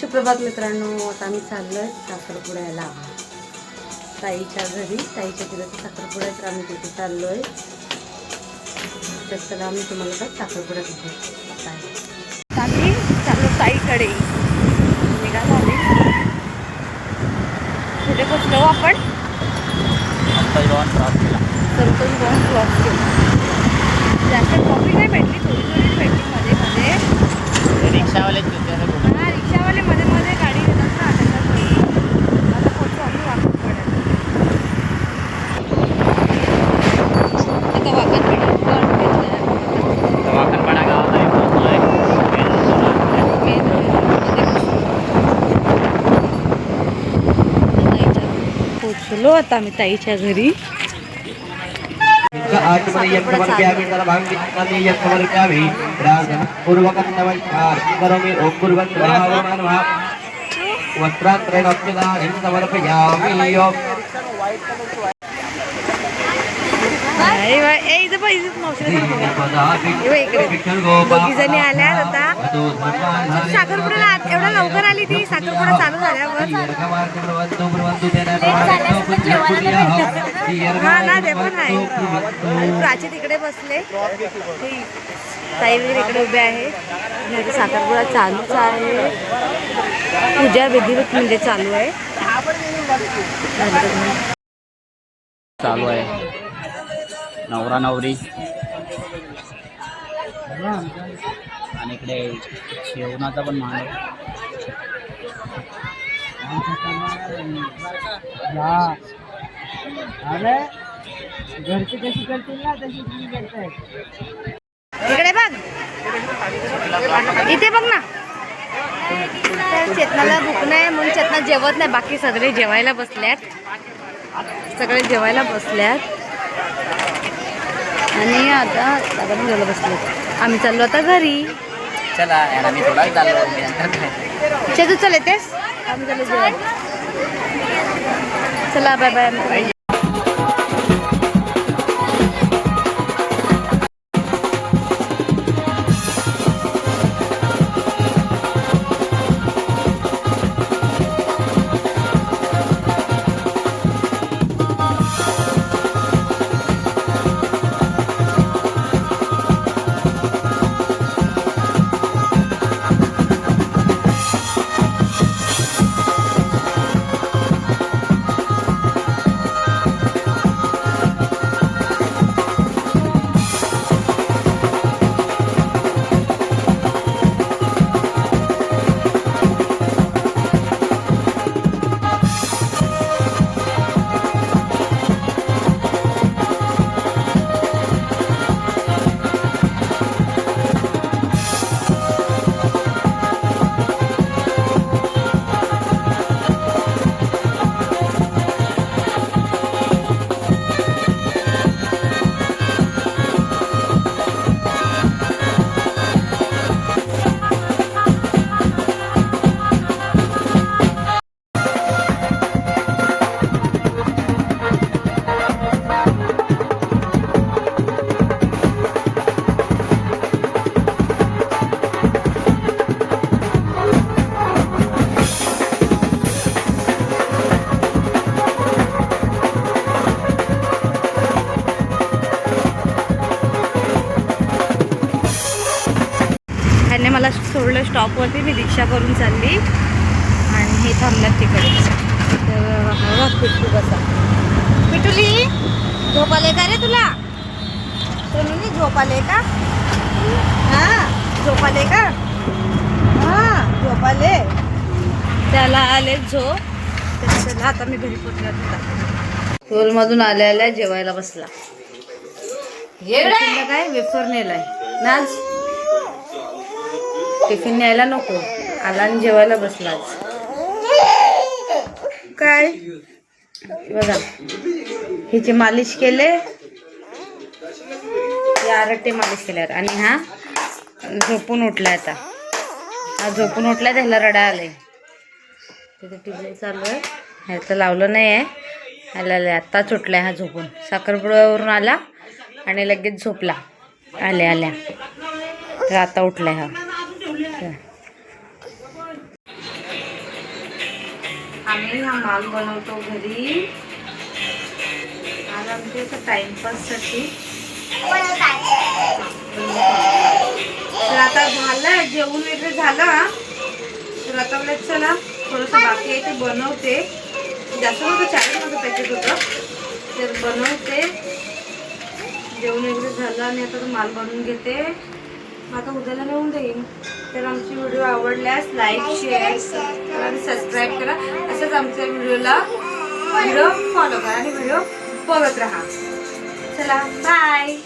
सुप्रभात मित्रांनो, आता आम्ही चाललोय साखरपुड्याला ताईच्या घरी. ताईच्या घराचा साखरपुडा तर आम्ही तिथे चाललोय. तर चला आम्ही तुम्हाला काय साखरपुडा तिथे आम्ही चाललो ताईकडे. निघालो आम्ही, कुठे पोचलो आपण? संतोष भवन क्रॉस केला. जास्त ट्रॉफिक नाही भेटली, थोडी थोडी भेटली मध्ये मध्ये. रिक्षावाले हां, रिक्षावाले मध्ये मध्ये गाडी घेतात ना, त्याच्यामुळे आता पोचलो आम्ही वाकणपाड्यात. आता वाकणपाडा गावामध्ये पोहोचलोय. पोचलो आता आम्ही ताईच्या घरी. दोघी जणी आल्या आता साखरपुड्याला. एवढा लवकर आली ती साखरपुडा चालू झाल्यावर. हा ना, ते पण आहे. प्राची तिकडे बसले, ताई वगैरे इकडे उभे आहे. साखरपुडा चालूच आहे. पूजा विधिवत म्हणजे चालू आहे. चालू आहे नवरा नवरी आणि इकडे जेवणाचा पण मान आहे. घरची कशी करतील ना तशी तुम्ही करताय. इकडे बघ, इथे बघ ना. चेतनाला भूक नाही म्हणून चेतना जेवत नाही. बाकी सगळे जेवायला बसल्यात, सगळे जेवायला बसल्यात. आणि आता दादा पण जेवायला बसल्यात. आम्ही चाललो आता घरी. चला यार, आम्ही थोडा चाललो. तू चल येतेस? आम्ही चाललो जेवायला. चला बाय बाय. मला सोडलं स्टॉपवरती. मी रिक्षा करून चालली आणि हे थांबल्यात तिकडे. तर हवा पिट्टू कसा. पिटुली झोप आले का रे तुला? सोनूनी झोप आले का? हां, झोप आले का? हां, झोप आले. त्याला आले झोप. त्याला आता मी घरी पोचला. स्कूलमधून आल्या आल्या जेवायला बसला. काय वेफर नेलाय नाच. टिफिन न्यायला नको, आला आणि जेवायला बसलाच. काय बघा, हिची मालिश केले, आरटे मालिश केल्यावर. आणि हा झोपून उठलाय. आता हा झोपून उठलाय, त्याला रडा आलंय. तिथे टिफिन चालू आहे. ह्याचं लावलं नाही आहे. ह्याला आत्ताच उठलाय हा झोपून. साखरपुड्यावरून आला आणि लगेच झोपला आल्या आल्या. तर आता उठलाय हा. आम्ही हा माल बनवतो घरी. आज आमच्या इथं टाइमपाससाठी. तर आता झालं जेवण वगैरे झालं. तर आता मला चला थोडंसं बाकी आहे ते बनवते. जास्त नव्हतं 40 माझं पॅकेट होतं. तर बनवते. जेवण वगैरे झालं आणि आता तो माल बनवून घेते. आता उद्याला नेऊन देईन. तर आमची व्हिडिओ आवडल्यास लाईक शेअर आणि सबस्क्राईब करा. असंच आमच्या व्हिडिओ फॉलो करा आणि व्हिडिओ बघत राहा. चला बाय.